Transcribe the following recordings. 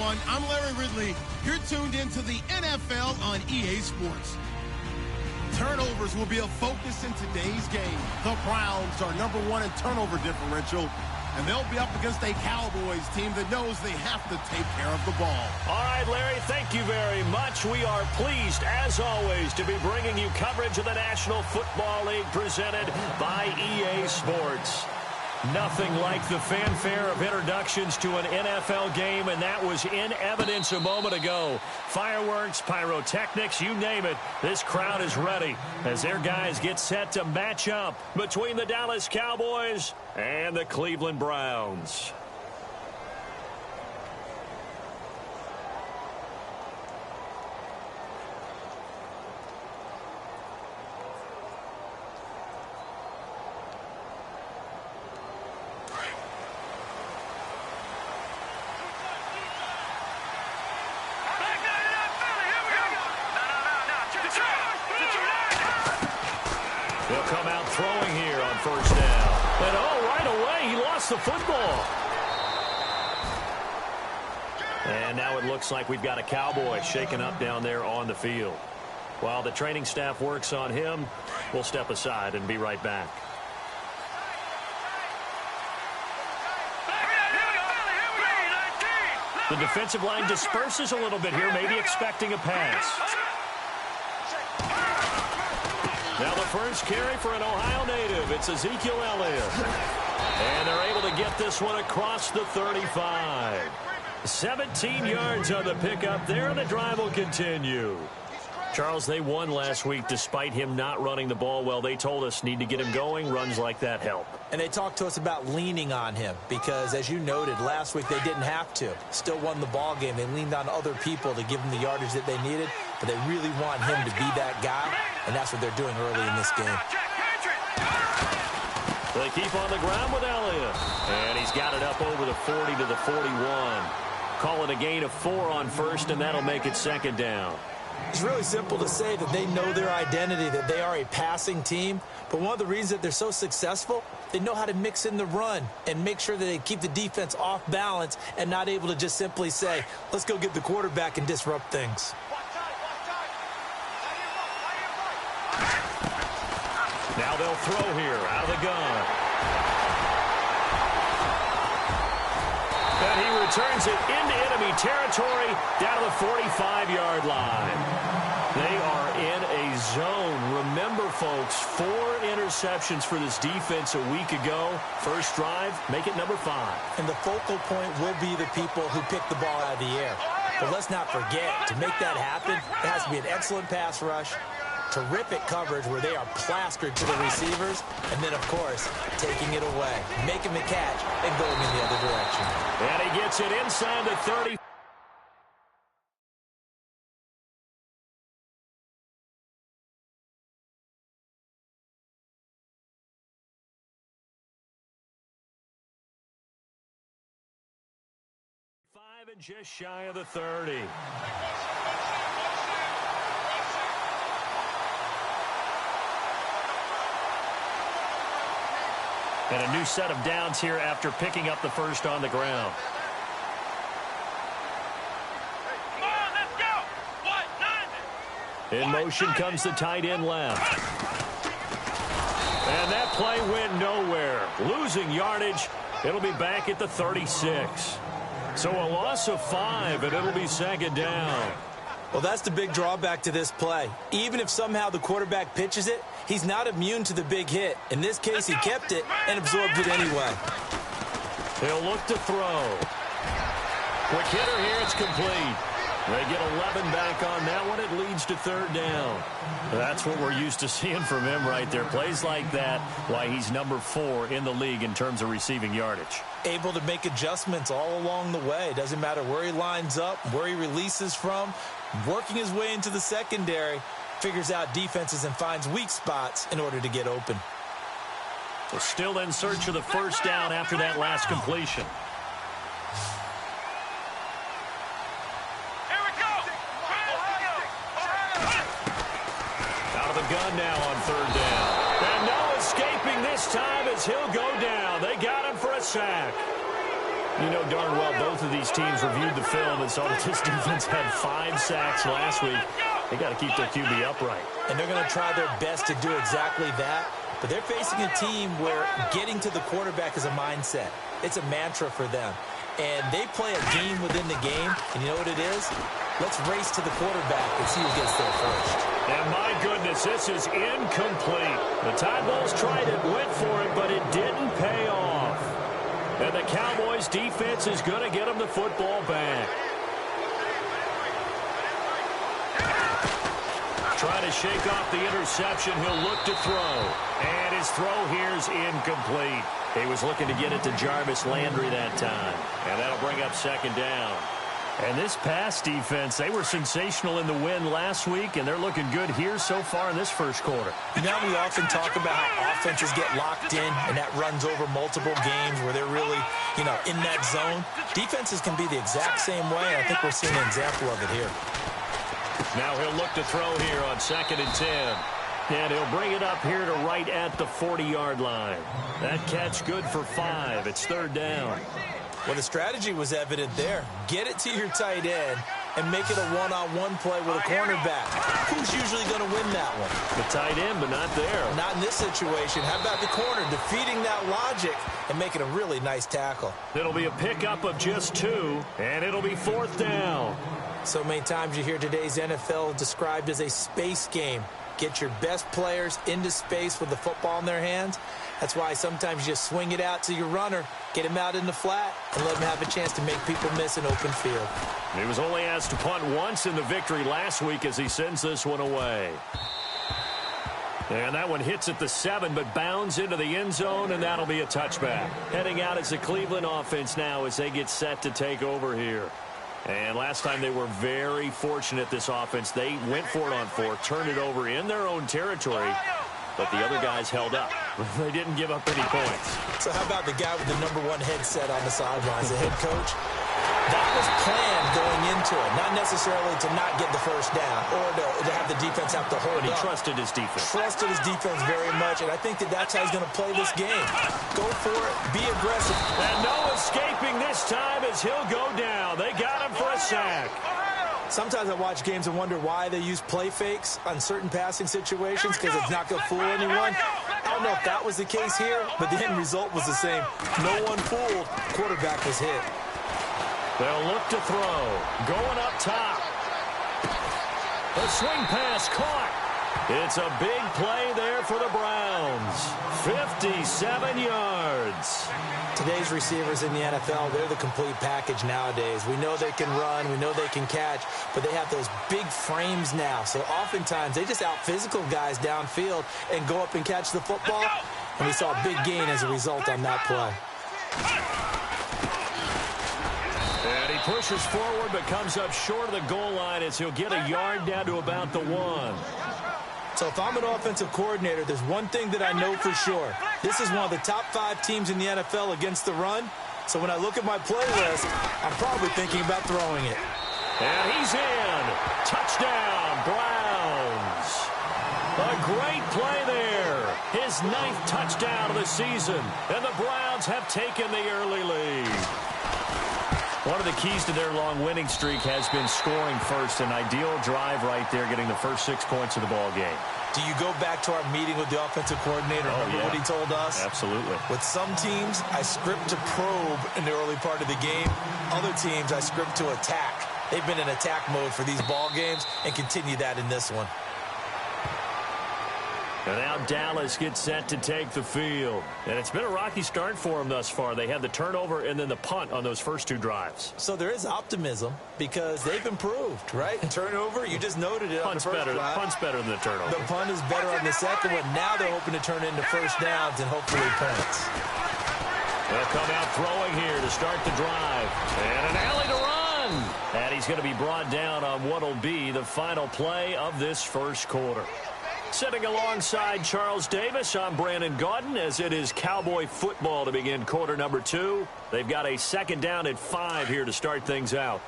everyone. I'm Larry Ridley. You're tuned into the NFL on EA Sports. Turnovers will be a focus in today's game. The Browns are #1 in turnover differential, and they'll be up against a Cowboys team that knows they have to take care of the ball. All right, Larry, thank you very much. We are pleased, as always, to be bringing you coverage of the National Football League presented by EA Sports. Nothing like the fanfare of introductions to an NFL game, and that was in evidence a moment ago. Fireworks, pyrotechnics, you name it. This crowd is ready as their guys get set to match up between the Dallas Cowboys and the Cleveland Browns. He'll come out throwing here on first down. And right away, he lost the football. And now it looks like we've got a Cowboy shaken up down there on the field. While the training staff works on him, we'll step aside and be right back. The defensive line disperses a little bit here, maybe expecting a pass. Now the first carry for an Ohio native. It's Ezekiel Elliott. And they're able to get this one across the 35. 17 yards on the pickup there, and the drive will continue. Charles, they won last week despite him not running the ball well. They told us need to get him going. Runs like that help. And they talked to us about leaning on him because, as you noted, last week they didn't have to. Still won the ball game. They leaned on other people to give them the yardage that they needed, but they really want him to be that guy, and that's what they're doing early in this game. They keep on the ground with Elliott, and he's got it up over the 40 to the 41. Call it a gain of 4 on first, and that'll make it second down. It's really simple to say that they know their identity, that they are a passing team. But one of the reasons that they're so successful, they know how to mix in the run and make sure that they keep the defense off balance and not able to just simply say, let's go get the quarterback and disrupt things. Now they'll throw here out of the gun. And he returns it into enemy territory down to the 45-yard line. They are in a zone. Remember, folks, 4 interceptions for this defense a week ago. First drive, make it number 5. And the focal point will be the people who pick the ball out of the air. But let's not forget, to make that happen, it has to be an excellent pass rush, terrific coverage where they are plastered to the receivers, and then, of course, taking it away, making the catch, and going in the other direction. And he gets it inside the 30. And just shy of the 30. And a new set of downs here after picking up the first on the ground. In motion comes the tight end left. And that play went nowhere. Losing yardage. It'll be back at the 36. So a loss of 5, and it'll be second down. Well, that's the big drawback to this play. Even if somehow the quarterback pitches it, he's not immune to the big hit. In this case, he kept it and absorbed it anyway. He'll look to throw. Quick hitter here, it's complete. They get 11 back on that one. It leads to third down. That's what we're used to seeing from him right there. Plays like that, why he's number 4 in the league in terms of receiving yardage. Able to make adjustments all along the way. Doesn't matter where he lines up, where he releases from. Working his way into the secondary, figures out defenses and finds weak spots in order to get open. So still in search of the first down after that last completion. Gun now on third down. And no escaping this time as he'll go down. They got him for a sack. You know darn well both of these teams reviewed the film and saw that this defense had 5 sacks last week. They got to keep their QB upright. And they're going to try their best to do exactly that. But they're facing a team where getting to the quarterback is a mindset. It's a mantra for them. And they play a game within the game. And you know what it is? Let's race to the quarterback and see who gets there first. And my goodness, this is incomplete. The Tide Bulls tried it, went for it, but it didn't pay off. And the Cowboys defense is going to get them the football back. Trying to shake off the interception. He'll look to throw. And his throw here's incomplete. He was looking to get it to Jarvis Landry that time. And that'll bring up second down. And this pass defense, they were sensational in the win last week, and they're looking good here so far in this first quarter. You know, we often talk about how offenses get locked in, and that runs over multiple games where they're really, in that zone. Defenses can be the exact same way, and I think we're seeing an example of it here. Now he'll look to throw here on 2nd and 10. And he'll bring it up here to right at the 40-yard line. That catch good for 5. It's 3rd down. Well, the strategy was evident there. Get it to your tight end and make it a one-on-one play with a cornerback. Who's usually going to win that one? The tight end, but not there. Not in this situation. How about the corner defeating that logic and making a really nice tackle? It'll be a pickup of just 2, and it'll be 4th down. So many times you hear today's NFL described as a space game. Get your best players into space with the football in their hands. That's why sometimes you just swing it out to your runner, get him out in the flat, and let him have a chance to make people miss an open field. He was only asked to punt once in the victory last week as he sends this one away. And that one hits at the 7, but bounds into the end zone, and that'll be a touchback. Heading out as the Cleveland offense now as they get set to take over here. And last time they were very fortunate, this offense. They went for it on 4, turned it over in their own territory, but the other guys held up. They didn't give up any points. So how about the guy with the #1 headset on the sidelines, the head coach? That was planned going into it, not necessarily to not get the first down or to have the defense have to hold But he up. trusted his defense. Trusted his defense very much, and I think that's how he's going to play this game. Go for it. Be aggressive. And no escaping this time as he'll go down. They got him for a sack. Sometimes I watch games and wonder why they use play fakes on certain passing situations because it's not going to fool anyone. I don't know if that was the case here, but the end result was the same. No one fooled. Quarterback was hit. They'll look to throw. Going up top. The swing pass caught. It's a big play there for the Browns. 57 yards. Today's receivers in the NFL, they're the complete package nowadays. We know they can run, we know they can catch, but they have those big frames now. So oftentimes they just out-physical guys downfield and go up and catch the football. And we saw a big gain as a result on that play. And he pushes forward but comes up short of the goal line as he'll get a yard down to about the 1. So if I'm an offensive coordinator, there's one thing that I know for sure. This is one of the top 5 teams in the NFL against the run. So when I look at my play list, I'm probably thinking about throwing it. And he's in. Touchdown, Browns. A great play there. His 9th touchdown of the season. And the Browns have taken the early lead. One of the keys to their long winning streak has been scoring first. An ideal drive right there, getting the first 6 points of the ball game. Do you go back to our meeting with the offensive coordinator? Remember what he told us? Absolutely. With some teams, I script to probe in the early part of the game. Other teams, I script to attack. They've been in attack mode for these ball games and continue that in this one. And now Dallas gets set to take the field. And it's been a rocky start for them thus far. They had the turnover and then the punt on those first 2 drives. So there is optimism because they've improved, right? Turnover, you just noted it on the first drive. Punt's better than the turnover. The punt is better on the second one. Now they're hoping to turn into first downs and hopefully points. They'll come out throwing here to start the drive. And an alley to run. And he's going to be brought down on what will be the final play of this first quarter. Sitting alongside Charles Davis, I'm Brandon Gaudin as it is Cowboy football to begin quarter number 2. They've got a 2nd down and 5 here to start things out.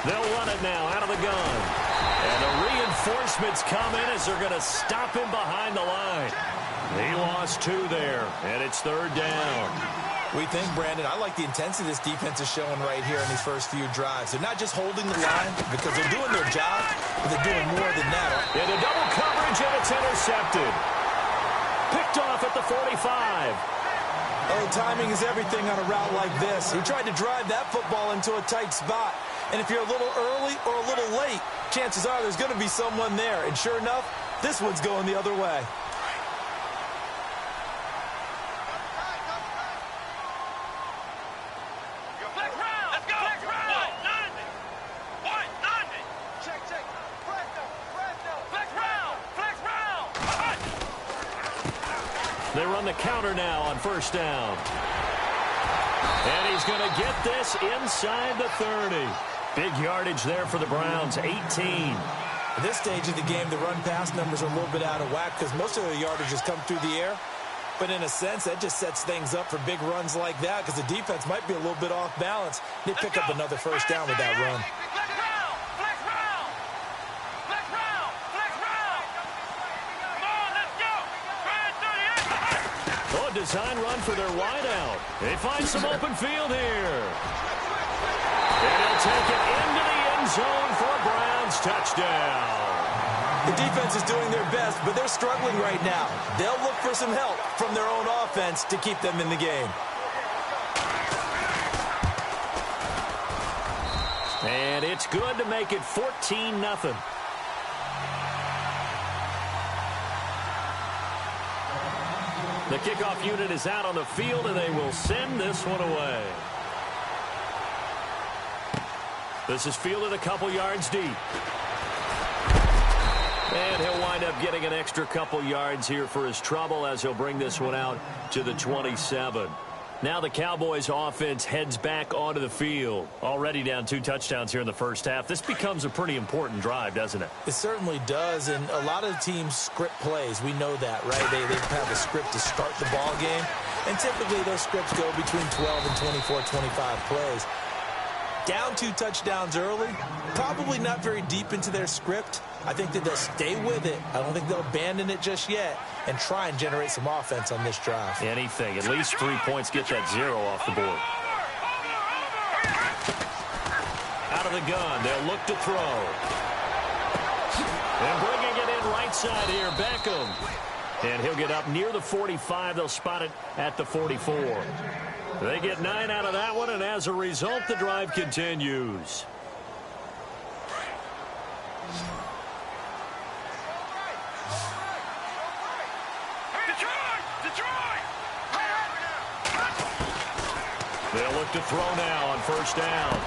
They'll run it now out of the gun. And a Adjustments come in as they're going to stop him behind the line. He lost 2 there, and it's 3rd down. We think, Brandon, I like the intensity this defense is showing right here in these first few drives. They're not just holding the line because they're doing their job, but they're doing more than that. Into double coverage, and it's intercepted. Picked off at the 45. Oh, timing is everything on a route like this. He tried to drive that football into a tight spot. And if you're a little early or a little late, chances are there's going to be someone there. And sure enough, this one's going the other way. They run the counter now on 1st down. And he's going to get this inside the 30. Big yardage there for the Browns, 18. At this stage of the game, the run-pass numbers are a little bit out of whack because most of the yardage has come through the air. But in a sense, that just sets things up for big runs like that because the defense might be a little bit off balance. They pick up another 1st down with that run. Design run for their wideout. They find some open field here. And he'll take it into the end zone for a Browns touchdown. The defense is doing their best, but they're struggling right now. They'll look for some help from their own offense to keep them in the game. And it's good to make it 14-0. The kickoff unit is out on the field, and they will send this one away. This is fielded a couple yards deep. And he'll wind up getting an extra couple yards here for his trouble as he'll bring this one out to the 27. Now the Cowboys offense heads back onto the field. Already down 2 touchdowns here in the first half. This becomes a pretty important drive, doesn't it? It certainly does, and a lot of teams script plays. We know that, right? They have a script to start the ball game, and typically those scripts go between 12 and 24, 25 plays. Down 2 touchdowns early, probably not very deep into their script. I think that they'll stay with it. I don't think they'll abandon it just yet and try and generate some offense on this drive. Anything. At least 3 points, get that 0 off the board. Out of the gun, they'll look to throw. And bringing it in right side here, Beckham. And he'll get up near the 45. They'll spot it at the 44. They get 9 out of that one, and as a result, the drive continues. They'll look to throw now on 1st down.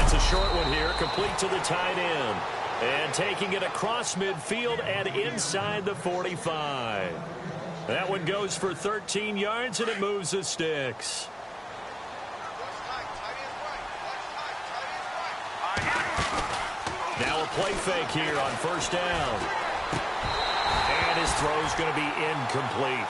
It's a short one here, complete to the tight end. And taking it across midfield and inside the 45. That one goes for 13 yards, and it moves the sticks. Now a play fake here on 1st down. And his throw's going to be incomplete.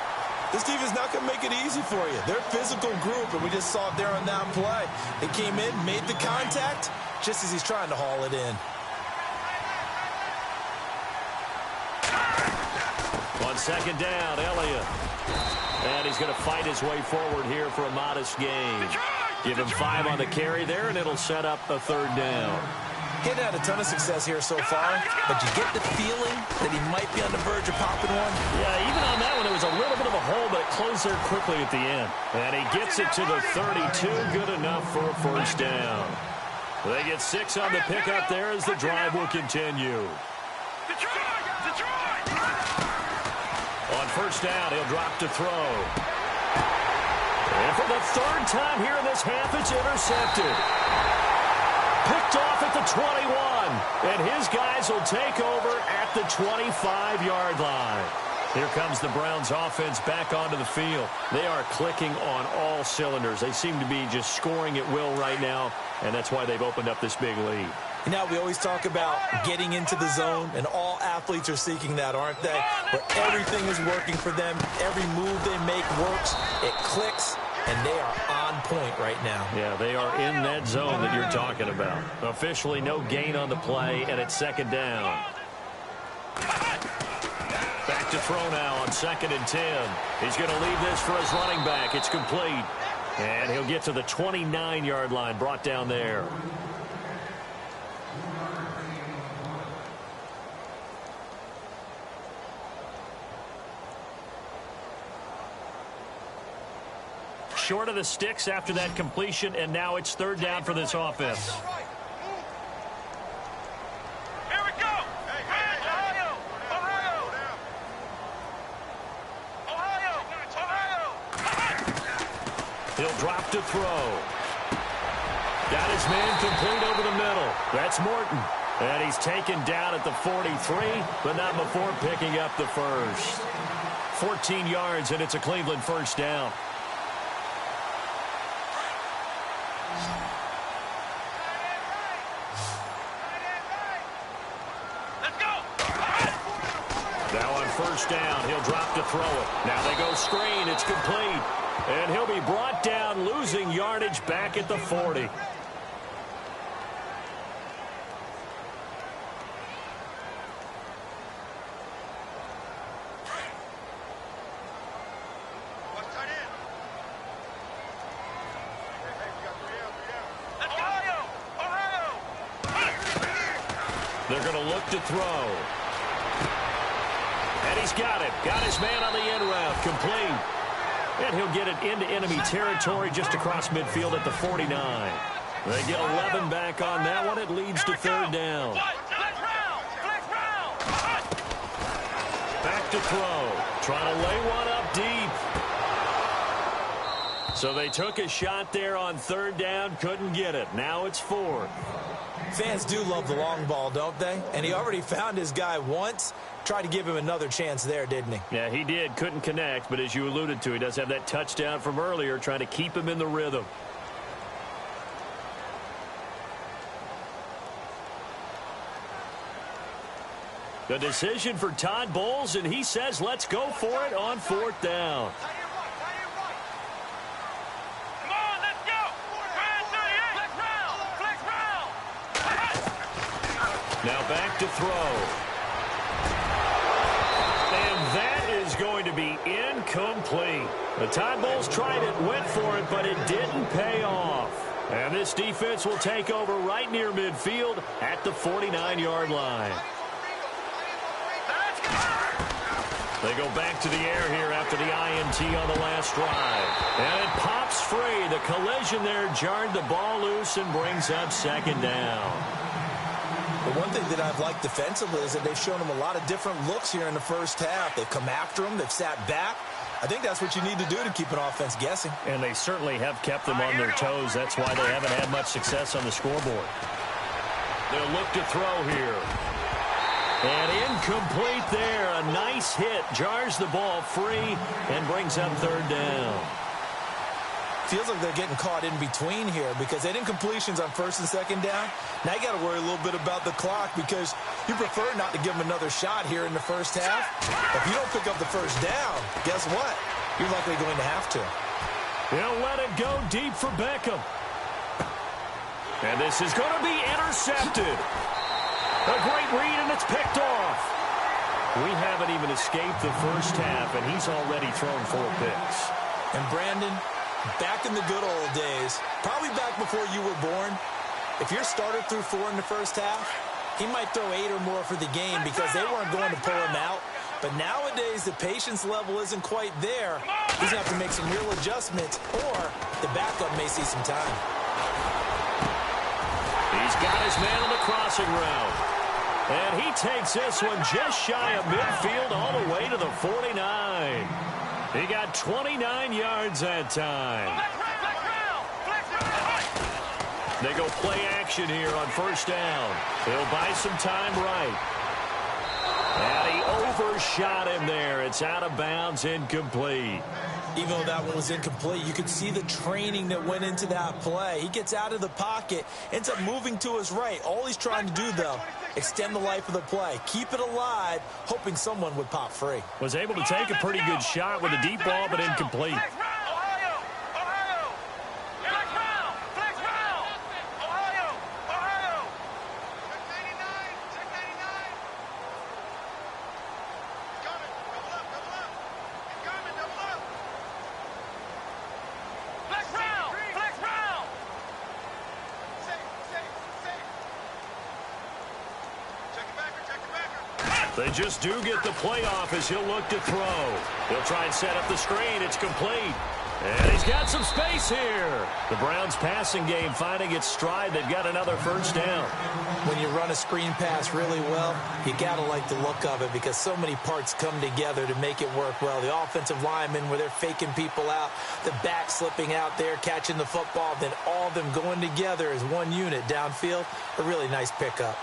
This defense is not going to make it easy for you. They're a physical group, and we just saw it there on that play. They came in, made the contact, just as he's trying to haul it in. On 2nd down, Elliott. And he's going to fight his way forward here for a modest gain. Give him 5 on the carry there, and it'll set up a 3rd down. Getting had a ton of success here so far, but you get the feeling that he might be on the verge of popping one. Yeah, even on that one, it was a little bit of a hole, but it closed there quickly at the end. And he gets it to the 32, good enough for a 1st down. They get 6 on the pickup there as the drive will continue. On 1st down, he'll drop to throw. And for the 3rd time here in this half, it's intercepted. Picked off at the 21, and his guys will take over at the 25-yard line. Here comes the Browns offense back onto the field. They are clicking on all cylinders. They seem to be just scoring at will right now, and that's why they've opened up this big lead. Now, we always talk about getting into the zone, and all athletes are seeking that, aren't they? Where everything is working for them. Every move they make works. It clicks, and they are on point right now. Yeah, they are in that zone that you're talking about. Officially, no gain on the play, and it's 2nd down. throw now on 2nd and 10. He's going to leave this for his running back. It's complete. And he'll get to the 29-yard line, brought down there. Short of the sticks after that completion, and now it's 3rd down for this offense. Here we go. Ohio. He'll drop to throw. Got his man complete over the middle. That's Morton. And he's taken down at the 43, but not before picking up the first. 14 yards, and it's a Cleveland 1st down. Now on 1st down, he'll drop to throw it. Now they go screen. It's complete. And he'll be brought down, losing yardage back at the 40. They're going to look to throw. And he's got it. Got his man on the end route. Complete. And he'll get it into enemy territory just across midfield at the 49. They get 11 back on that one. It leads to 3rd down. Back to throw. Trying to lay one up deep. So they took a shot there on 3rd down. Couldn't get it. Now it's 4th. Fans do love the long ball, don't they? And he already found his guy once. Tried to give him another chance there, didn't he? Yeah, he did. Couldn't connect, but as you alluded to, he does have that touchdown from earlier, trying to keep him in the rhythm. The decision for Todd Bowles, and he says let's go for it on 4th down. Now back to throw. And that is going to be incomplete. The Todd Bowles tried it, went for it, but it didn't pay off. And this defense will take over right near midfield at the 49-yard line. They go back to the air here after the INT on the last drive. And it pops free. The collision there jarred the ball loose and brings up 2nd down. The one thing that I've liked defensively is that they've shown him a lot of different looks here in the 1st half. They've come after him. They've sat back. I think that's what you need to do to keep an offense guessing. And they certainly have kept them on their toes. That's why they haven't had much success on the scoreboard. They'll look to throw here. And incomplete there. A nice hit. Jars the ball free and brings up 3rd down. Feels like they're getting caught in between here because they had incompletions on 1st and 2nd down. Now you got to worry a little bit about the clock because you prefer not to give them another shot here in the 1st half. If you don't pick up the 1st down, guess what? You're likely going to have to. He'll let it go deep for Beckham. And this is going to be intercepted. A great read, and it's picked off. We haven't even escaped the 1st half, and he's already thrown 4 picks. And Brandon, back in the good old days, probably back before you were born, if your starter threw 4 in the 1st half, he might throw 8 or more for the game because they weren't going to pull him out. But nowadays, the patience level isn't quite there. He's going to have to make some real adjustments, or the backup may see some time. He's got his man on the crossing route. And he takes this one just shy of midfield all the way to the 49. He got 29 yards that time. They go play action here on 1st down. He'll buy some time right. And he overshot him there. It's out of bounds, incomplete. Even though that one was incomplete, you could see the training that went into that play. He gets out of the pocket, ends up moving to his right. All he's trying to do, though, extend the life of the play. Keep it alive, hoping someone would pop free. Was able to take a pretty good shot with a deep ball, but incomplete. They just do get the playoff as he'll look to throw. He'll try and set up the screen. It's complete. And he's got some space here. The Browns passing game finding its stride. They've got another first down. When you run a screen pass really well, you got to like the look of it because so many parts come together to make it work well. The offensive linemen where they're faking people out, the back slipping out there, catching the football, then all of them going together as one unit downfield. A really nice pickup.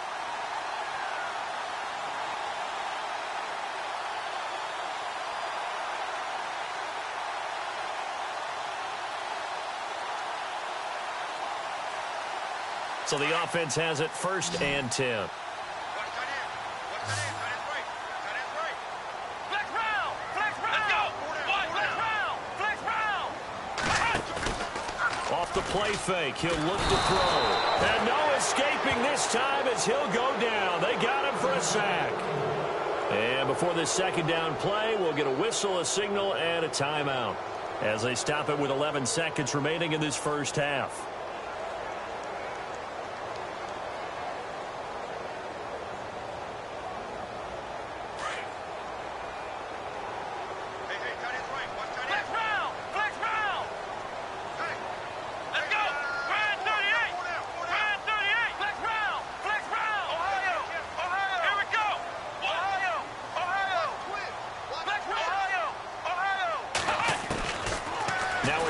So the offense has it 1st and 10. Off the play fake, he'll look to throw. And no escaping this time as he'll go down. They got him for a sack. And before this second down play, we'll get a whistle, a signal, and a timeout as they stop it with 11 seconds remaining in this first half.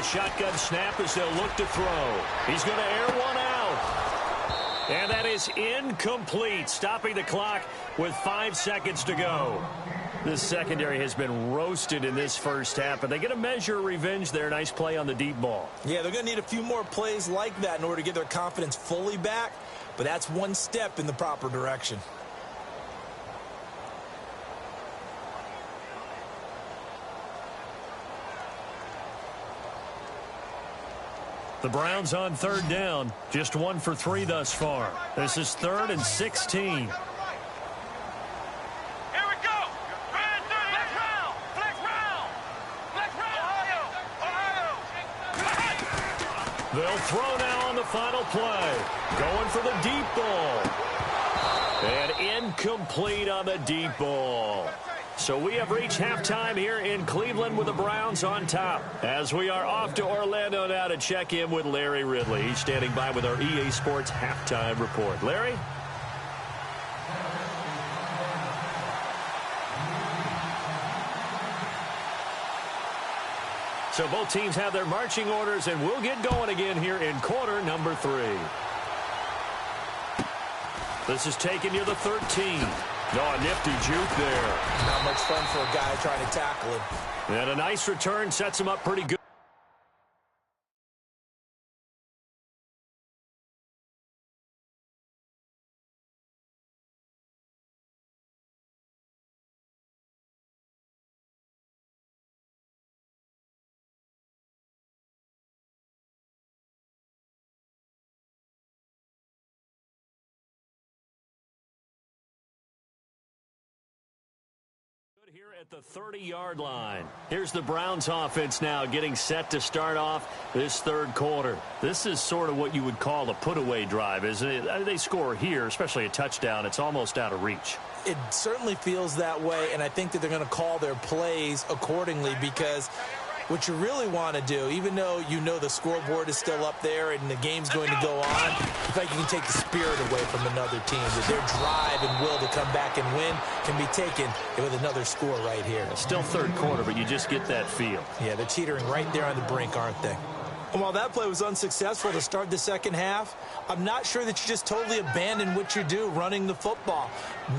Shotgun snap as they'll look to throw. He's going to air one out. And that is incomplete, stopping the clock with 5 seconds to go. This secondary has been roasted in this first half, but they get a measure of revenge there. Nice play on the deep ball. Yeah, they're going to need a few more plays like that in order to get their confidence fully back, but that's one step in the proper direction. The Browns on 3rd down. Just 1 for 3 thus far. This is 3rd and 16. Here we go. Flex round. Flex round. Flex round. Ohio. They'll throw now on the final play. Going for the deep ball. And incomplete on the deep ball. So we have reached halftime here in Cleveland with the Browns on top. As we are off to Orlando now to check in with Larry Ridley. He's standing by with our EA Sports halftime report. Larry? So both teams have their marching orders, and we'll get going again here in quarter number 3. This is taken near the 13. No, a nifty juke there. Not much fun for a guy trying to tackle him. And a nice return sets him up pretty good. Here at the 30-yard line. Here's the Browns offense now getting set to start off this 3rd quarter. This is sort of what you would call a put-away drive, isn't it? They score here, especially a touchdown. It's almost out of reach. It certainly feels that way, and I think that they're going to call their plays accordingly because what you really want to do, even though you know the scoreboard is still up there and the game's going to go on, I think you can take the spirit away from another team. That their drive and will to come back and win can be taken with another score right here. Still 3rd quarter, but you just get that feel. Yeah, they're teetering right there on the brink, aren't they? And while that play was unsuccessful to start the second half, I'm not sure that you just totally abandon what you do running the football.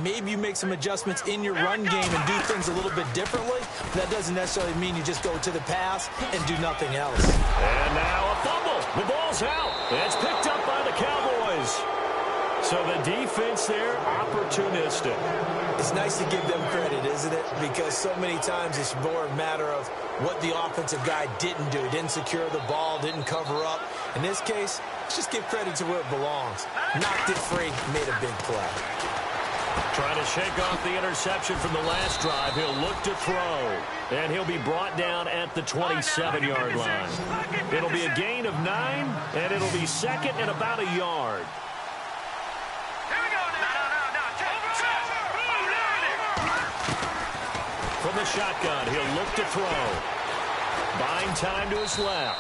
Maybe you make some adjustments in your run game and do things a little bit differently. That doesn't necessarily mean you just go to the pass and do nothing else. And now a fumble. The ball's out. It's picked up by the Cowboys. So the defense there, opportunistic. It's nice to give them credit, isn't it? Because so many times it's more a matter of what the offensive guy didn't do. Didn't secure the ball, didn't cover up. In this case, let's just give credit to where it belongs. Knocked it free, made a big play. Trying to shake off the interception from the last drive. He'll look to throw. And he'll be brought down at the 27-yard line. It'll be a gain of 9, and it'll be 2nd and about a yard. From the shotgun, he'll look to throw. Buying time to his left.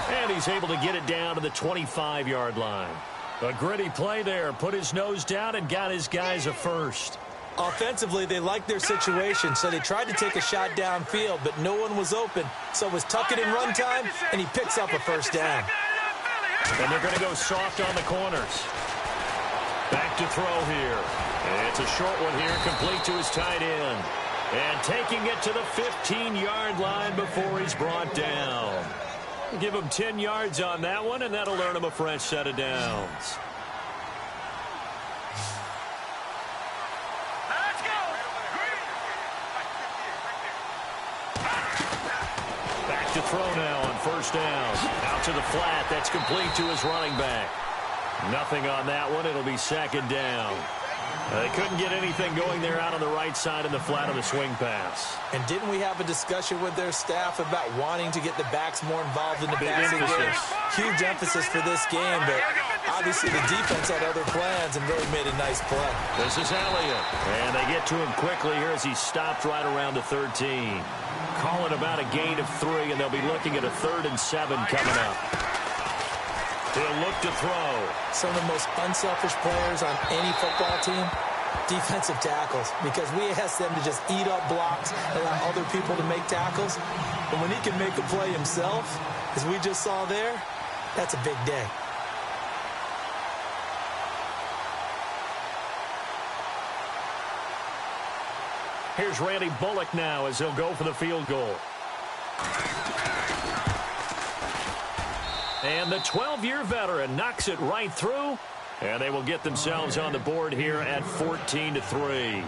And he's able to get it down to the 25-yard line. A gritty play there. Put his nose down and got his guys a first. Offensively, they liked their situation, so they tried to take a shot downfield, but no one was open. So it was tuck it in run time, and he picks up a first down. And they're going to go soft on the corners. Back to throw here. And it's a short one here, complete to his tight end. And taking it to the 15-yard line before he's brought down. Give him 10 yards on that one, and that'll earn him a fresh set of downs. Let's go. Back to throw now on first down. Out to the flat. That's complete to his running back. Nothing on that one. It'll be second down. They couldn't get anything going there out on the right side in the flat of the swing pass. And didn't we have a discussion with their staff about wanting to get the backs more involved in the passing game? Huge emphasis for this game, but obviously the defense had other plans and really made a nice play. This is Elliott. And they get to him quickly here as he stopped right around the 13. Call it about a gain of 3, and they'll be looking at a 3rd and 7 coming up. He'll look to throw. Some of the most unselfish players on any football team, defensive tackles, because we ask them to just eat up blocks, allow other people to make tackles. But when he can make a play himself, as we just saw there, that's a big day. Here's Randy Bullock now as he'll go for the field goal. And the 12-year veteran knocks it right through, and they will get themselves on the board here at 14-3.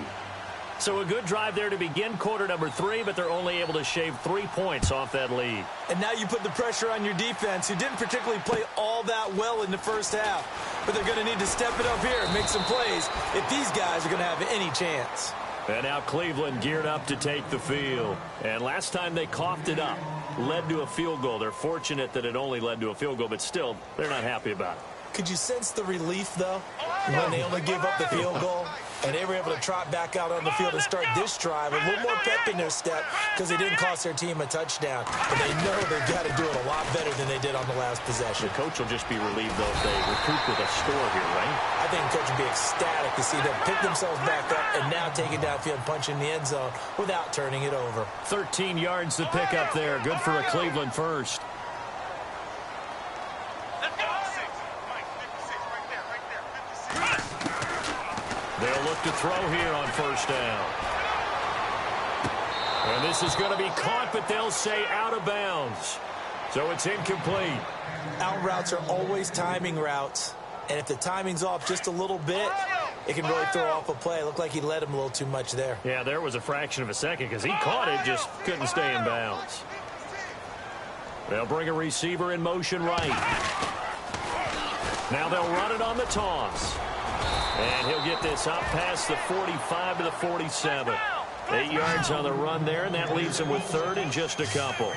So a good drive there to begin quarter number 3, but they're only able to shave 3 points off that lead. And now you put the pressure on your defense, who didn't particularly play all that well in the first half. But they're going to need to step it up here and make some plays if these guys are going to have any chance. And now Cleveland geared up to take the field. And last time they coughed it up, led to a field goal. They're fortunate that it only led to a field goal, but still, they're not happy about it. Could you sense the relief, though, when they only gave up the field goal and they were able to trot back out on the field and start this drive a little more pep in their step because they didn't cost their team a touchdown. But they know they've got to do it a lot better than they did on the last possession. The coach will just be relieved, though, if they recoup with a score here, right? I think the coach would be ecstatic to see them pick themselves back up and now take it downfield and punch in the end zone without turning it over. 13 yards to pick up there. Good for a Cleveland first. They'll look to throw here on first down. And this is going to be caught, but they'll say out of bounds. So it's incomplete. Out routes are always timing routes. And if the timing's off just a little bit, it can really throw off a play. It looked like he led him a little too much there. Yeah, there was a fraction of a second because he caught it, just couldn't stay in bounds. They'll bring a receiver in motion right. Now they'll run it on the toss. And he'll get this up past the 45 to the 47. 8 yards on the run there, and that leaves him with 3rd and just a couple.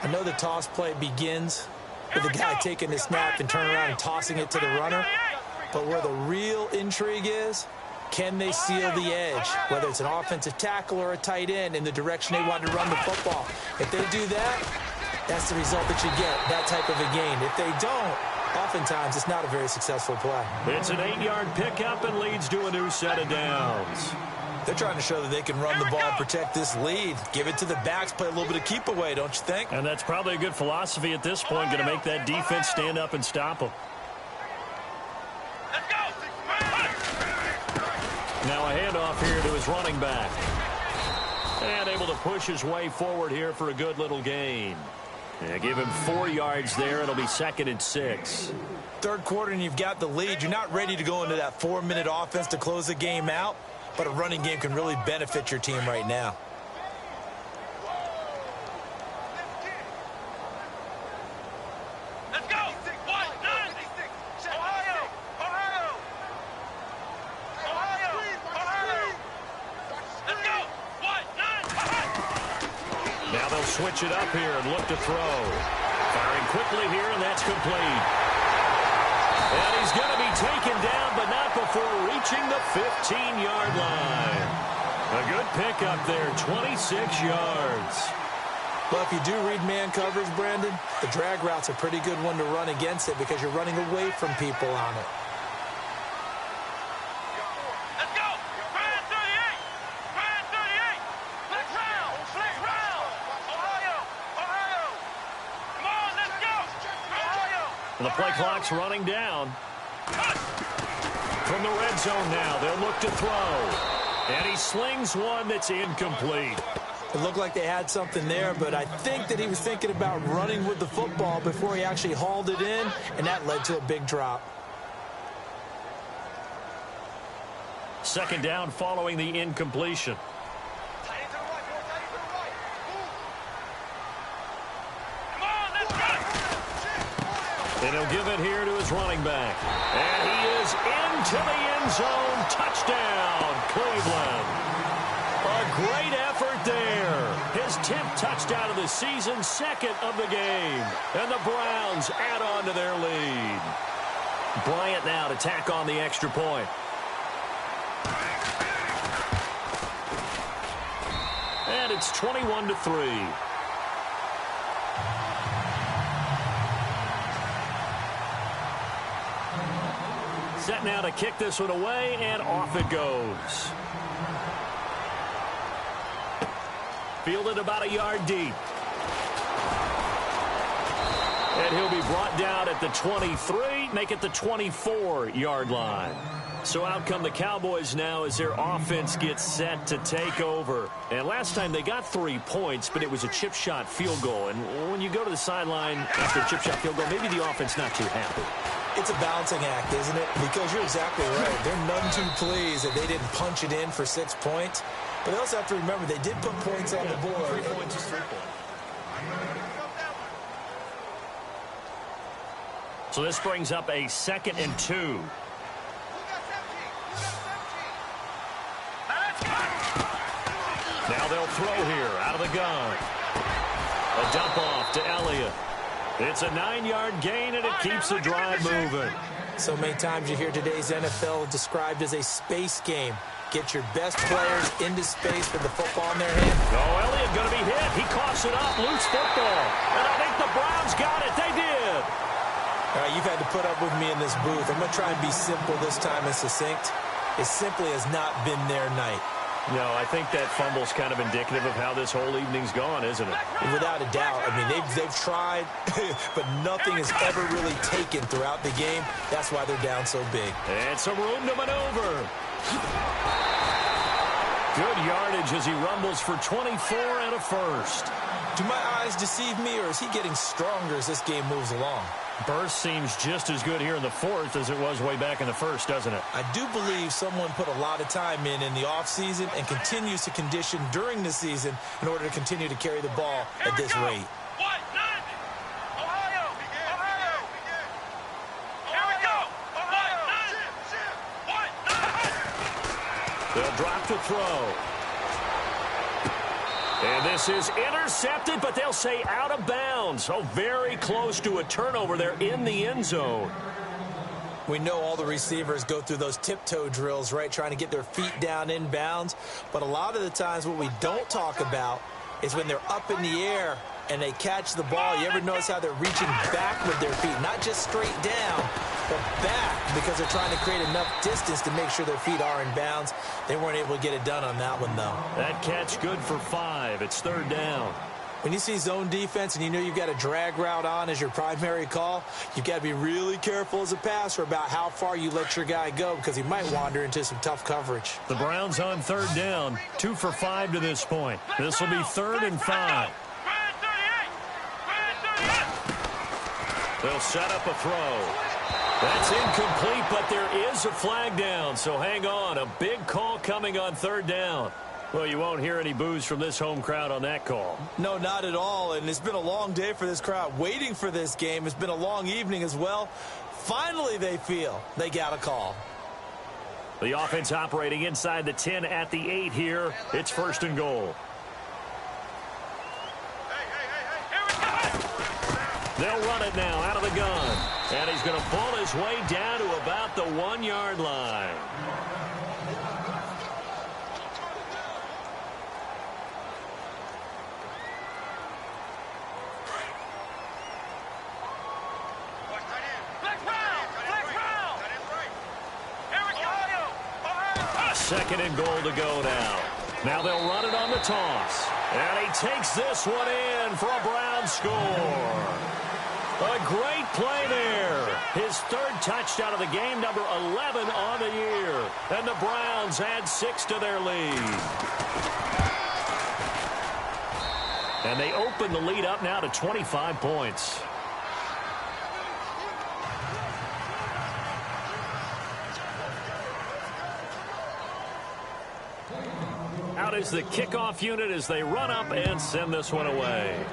I know the toss play begins with the guy taking the snap and turning around and tossing it to the runner. But where the real intrigue is, can they seal the edge, whether it's an offensive tackle or a tight end, in the direction they want to run the football? If they do that, that's the result that you get, that type of a gain. If they don't, oftentimes it's not a very successful play. It's an 8-yard pickup and leads to a new set of downs. They're trying to show that they can run the ball and protect this lead. Give it to the backs, play a little bit of keep away, don't you think? And that's probably a good philosophy at this point, going to make that defense stand up and stop them. Now a handoff here to his running back. And able to push his way forward here for a good little gain. Yeah, give him 4 yards there. It'll be 2nd and 6. Third quarter and you've got the lead. You're not ready to go into that 4-minute offense to close the game out, but a running game can really benefit your team right now. Let's go. Now they'll switch it up here and look to throw. Firing quickly here, and that's complete. And he's going to be taken down, but not before reaching the 15-yard line. A good pickup there, 26 yards. Well, if you do read man coverage, Brandon, the drag route's a pretty good one to run against it because you're running away from people on it. Let's go! Brand 38! Brand 38! Flex round! Flex round! Ohio! Ohio! Come on, let's go! Ohio! The play clock's running down. From the red zone now, they'll look to throw. And he slings one that's incomplete. It looked like they had something there, but I think that he was thinking about running with the football before he actually hauled it in, and that led to a big drop. Second down following the incompletion. Come on, let's go! And he'll give it here to his running back. And he is into the end zone. Touchdown, Cleveland. A great effort there. His 10th touchdown of the season, second of the game. And the Browns add on to their lead. Bryant now to tack on the extra point. And it's 21-3. Set now to kick this one away, and off it goes. Fielded about a yard deep. And he'll be brought down at the 23, make it the 24-yard line. So out come the Cowboys now as their offense gets set to take over. And last time they got 3 points, but it was a chip shot field goal. And when you go to the sideline after a chip shot field goal, maybe the offense not too happy. It's a balancing act, isn't it? Because you're exactly right. They're none too pleased that they didn't punch it in for 6 points. But they also have to remember they did put points on the board. 3 points is 3 points. So this brings up a 2nd and 2. Now they'll throw here out of the gun. A dump off to Elliott. It's a 9-yard gain, and it keeps the drive moving. So many times you hear today's NFL described as a space game. Get your best players into space with the football in their hand. Oh, Elliott going to be hit. He coughs it up. Loose football. And I think the Browns got it. They did. All right, you've had to put up with me in this booth. I'm going to try and be simple this time and succinct. It simply has not been their night. No, I think that fumble's kind of indicative of how this whole evening's gone, isn't it? Without a doubt. I mean, they've tried, but nothing is ever really taken throughout the game. That's why they're down so big. And some room to maneuver. Good yardage as he rumbles for 24 and a first. Do my eyes deceive me, or is he getting stronger as this game moves along? Burst seems just as good here in the fourth as it was way back in the first, doesn't it? I do believe someone put a lot of time in the offseason and continues to condition during the season in order to continue to carry the ball at this rate. Ohio! Ohio! Here we go! Ohio! They'll drop to throw. And this is intercepted, but they'll say out of bounds. So very close to a turnover there in the end zone. We know all the receivers go through those tiptoe drills, right, trying to get their feet down in bounds. But a lot of the times what we don't talk about is when they're up in the air and they catch the ball. You ever notice how they're reaching back with their feet, not just straight down, but back, because they're trying to create enough distance to make sure their feet are in bounds. They weren't able to get it done on that one, though. That catch good for 5. It's 3rd down. When you see zone defense and you know you've got a drag route on as your primary call, you've got to be really careful as a passer about how far you let your guy go, because he might wander into some tough coverage. The Browns on 3rd down, 2 for 5 to this point. This will be 3rd and 5. They'll set up a throw. That's incomplete, but there is a flag down, so hang on. A big call coming on 3rd down. Well, you won't hear any boos from this home crowd on that call. No, not at all, and it's been a long day for this crowd waiting for this game. It's been a long evening as well. Finally, they feel they got a call. The offense operating inside the 10 at the 8 here. It's 1st and goal. They'll run it now out of the gun. And he's going to pull his way down to about the 1-yard line. 2nd and goal to go now. Now they'll run it on the toss. And he takes this one in for a Brown score. A great play there. His 3rd touchdown of the game, number 11 on the year. And the Browns add 6 to their lead. And they open the lead up now to 25 points. Out is the kickoff unit as they run up and send this one away.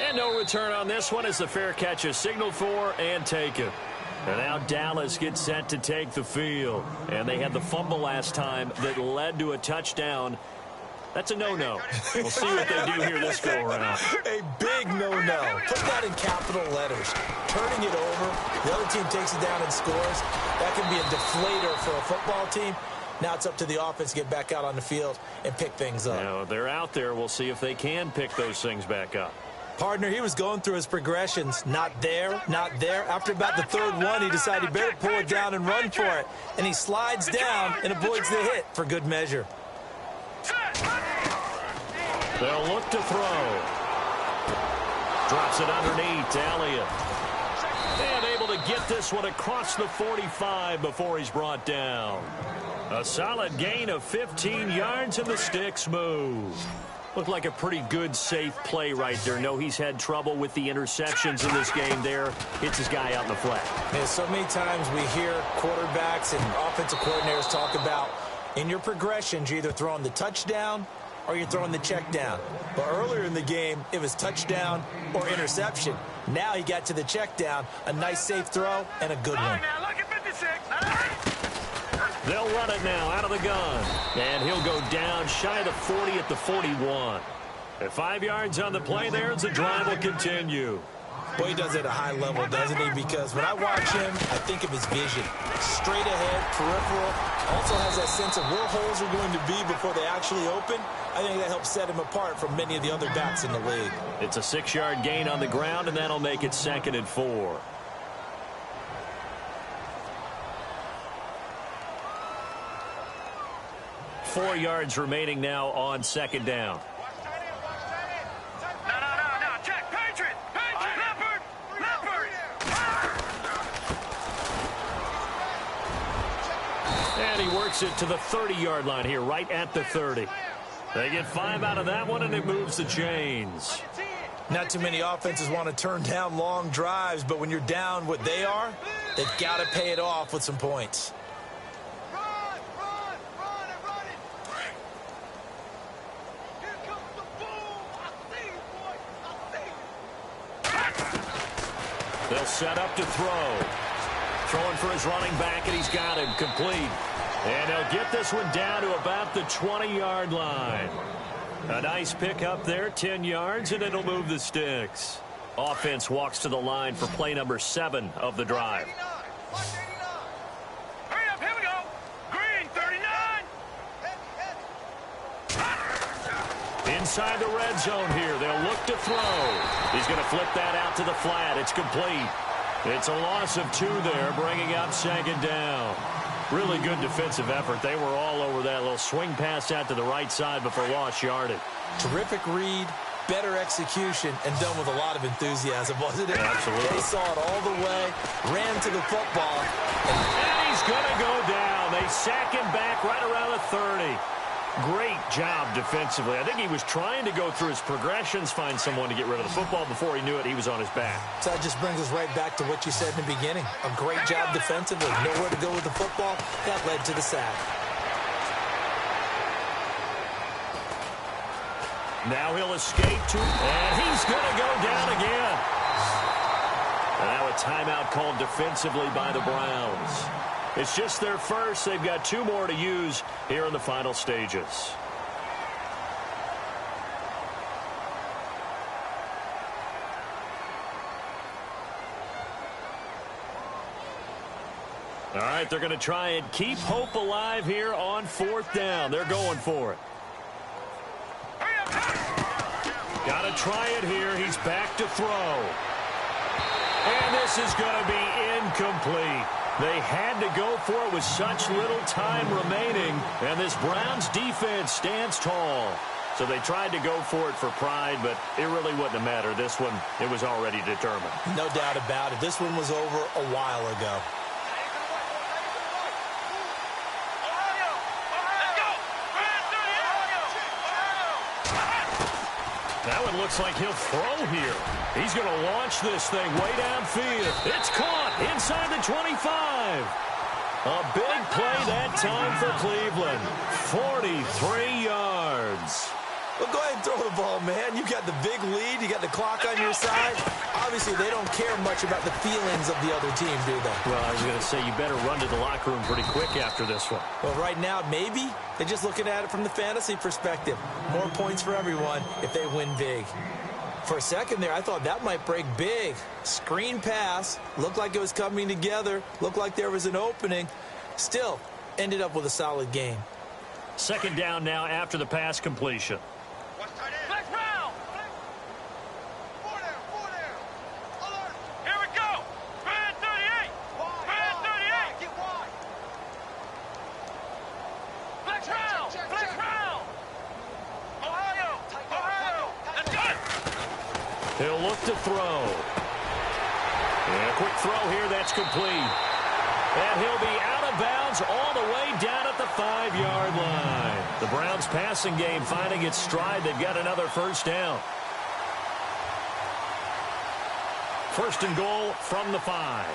And no return on this one as the fair catch is signaled for and taken. And now Dallas gets set to take the field. And they had the fumble last time that led to a touchdown. That's a no-no. We'll see what they do here this go-around. A big no-no. Put that in capital letters. Turning it over, the other team takes it down and scores. That can be a deflator for a football team. Now it's up to the offense to get back out on the field and pick things up. Now, they're out there. We'll see if they can pick those things back up. Partner, he was going through his progressions. Not there, not there. After about the 3rd one, he decided he better pull it down and run for it. And he slides down and avoids the hit for good measure. They'll look to throw. Drops it underneath to Elliott. And able to get this one across the 45 before he's brought down. A solid gain of 15 yards and the sticks move. Looked like a pretty good, safe play right there. No, he's had trouble with the interceptions in this game there. Hits his guy out in the flat. Yeah, so many times we hear quarterbacks and offensive coordinators talk about in your progressions, you're either throwing the touchdown or you're throwing the check down. But earlier in the game, it was touchdown or interception. Now he got to the check down, a nice safe throw, and a good one. They'll run it now out of the gun. And he'll go down shy of the 40 at the 41. At 5 yards on the play there, the drive will continue. Boy, he does it at a high level, doesn't he? Because when I watch him, I think of his vision. Straight ahead, peripheral. Also has that sense of where holes are going to be before they actually open. I think that helps set him apart from many of the other backs in the league. It's a 6-yard gain on the ground, and that'll make it 2nd and 4. Four yards remaining now on 2nd down. No. Check. Patriot. Leopard. And he works it to the 30-yard line here, right at the 30. They get 5 out of that one, and it moves the chains. Not too many offenses want to turn down long drives, but when you're down what they are, they've got to pay it off with some points. They'll set up to throw. Throwing for his running back, and he's got him complete. And they'll get this one down to about the 20-yard line. A nice pick up there, 10 yards, and it'll move the sticks. Offense walks to the line for play number 7 of the drive. Hurry up, here we go. Green, 39. Inside the red zone here, they'll look to throw. He's going to flip that out to the flat. It's complete. It's a loss of 2 there, bringing up 2nd down. Really good defensive effort. They were all over that little swing pass out to the right side before lost yardage. Terrific read, better execution, and done with a lot of enthusiasm, wasn't it? Yeah, absolutely. They saw it all the way, ran to the football. And he's going to go down. They sack him back right around the 30. Great job defensively. I think he was trying to go through his progressions, find someone to get rid of the football. Before he knew it, he was on his back. So that just brings us right back to what you said in the beginning. A great job defensively. Nowhere to go with the football. That led to the sack. Now he'll escape to, and he's going to go down again. And now a timeout called defensively by the Browns. It's just their first. They've got 2 more to use here in the final stages. All right, they're going to try and keep hope alive here on 4th down. They're going for it. Got to try it here. He's back to throw. And this is going to be incomplete. They had to go for it with such little time remaining, and this Browns defense stands tall. So they tried to go for it for pride, but it really wouldn't have mattered. This one, it was already determined. No doubt about it. This one was over a while ago. That one looks like he'll throw here. He's going to launch this thing way downfield. It's caught inside the 25. A big play that time for Cleveland. 43 yards. Well, go ahead and throw the ball, man. You got the big lead. You got the clock on your side. Obviously, they don't care much about the feelings of the other team, do they? Well, I was going to say, you better run to the locker room pretty quick after this one. Well, right now, maybe they're just looking at it from the fantasy perspective. More points for everyone if they win big. For a second there, I thought that might break big. Screen pass. Looked like it was coming together. Looked like there was an opening. Still, ended up with a solid game. Second down now after the pass completion. He'll look to throw. And a quick throw here, that's complete. And he'll be out of bounds all the way down at the 5-yard line. The Browns passing game finding its stride. They've got another first down. First and goal from the 5.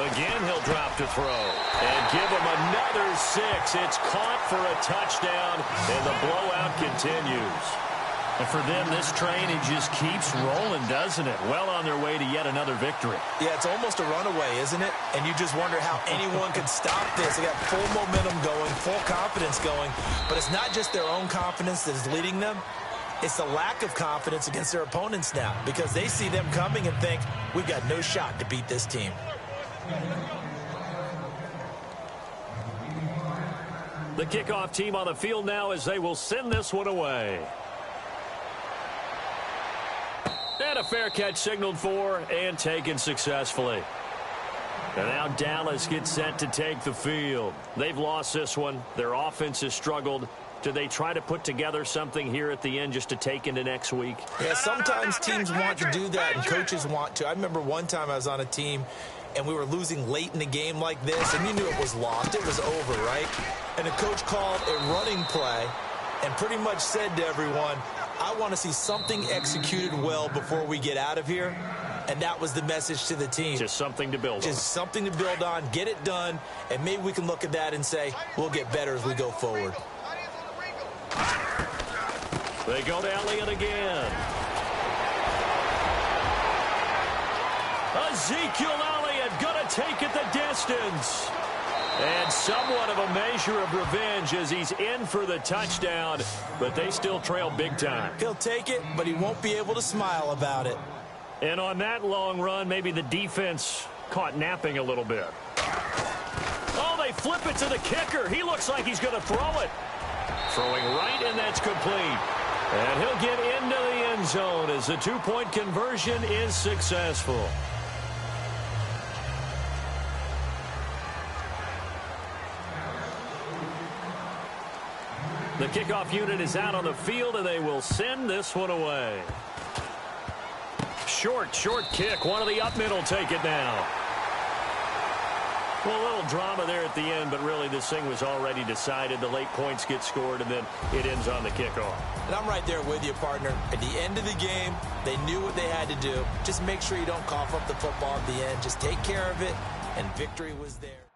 Again, he'll drop to throw. And give him another 6. It's caught for a touchdown, and the blowout continues. And for them, this train, it just keeps rolling, doesn't it? Well on their way to yet another victory. Yeah, it's almost a runaway, isn't it? And you just wonder how anyone could stop this. They got full momentum going, full confidence going. But it's not just their own confidence that is leading them. It's the lack of confidence against their opponents now, because they see them coming and think, we've got no shot to beat this team. The kickoff team on the field now as they will send this one away. And a fair catch signaled for and taken successfully. And now Dallas gets set to take the field. They've lost this one. Their offense has struggled. Do they try to put together something here at the end just to take into next week? Yeah, sometimes teams want to do that and coaches want to. I remember one time I was on a team and we were losing late in the game like this, and you knew it was lost. It was over, right? And the coach called a running play and pretty much said to everyone, I want to see something executed well before we get out of here. And that was the message to the team. Just something to build on. Just something to build on, get it done, and maybe we can look at that and say, we'll get better as we go forward. They go to Elliott again. Ezekiel Elliott going to take it the distance. And somewhat of a measure of revenge as he's in for the touchdown, but they still trail big time. He'll take it, but he won't be able to smile about it. And on that long run, maybe the defense caught napping a little bit. Oh, they flip it to the kicker. He looks like he's going to throw it. Throwing right, and that's complete. And he'll get into the end zone as the two-point conversion is successful. The kickoff unit is out on the field, and they will send this one away. Short kick. One of the up mid will take it now. Well, a little drama there at the end, but really this thing was already decided. The late points get scored, and then it ends on the kickoff. And I'm right there with you, partner. At the end of the game, they knew what they had to do. Just make sure you don't cough up the football at the end. Just take care of it, and victory was there.